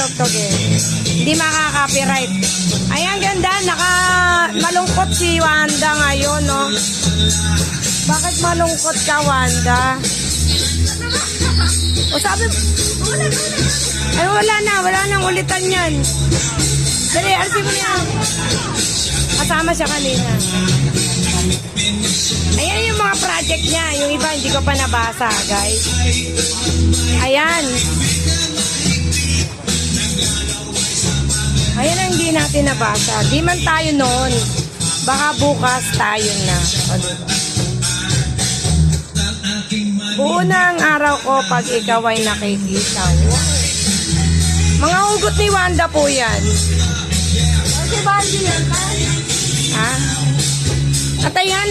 tugtugin. Hindi makaka-copyright. Ayan, ganda. Malungkot si Wanda ngayon, no? Bakit malungkot ka, Wanda? O sabi, ay wala nang ulitan yan. Dali, alisin mo niya. Kasama siya kanina. Ayan yung mga project niya. Yung iba hindi ko pa nabasa, guys. Ayan. Ayan ang hindi natin nabasa. Di man tayo noon. Baka bukas tayo na. O, diba? Buo na ang araw ko pag ikaw ay nakikita. Wow. Mga hugot ni Wanda po yan. Kasi bali yan. Ha? At ayan.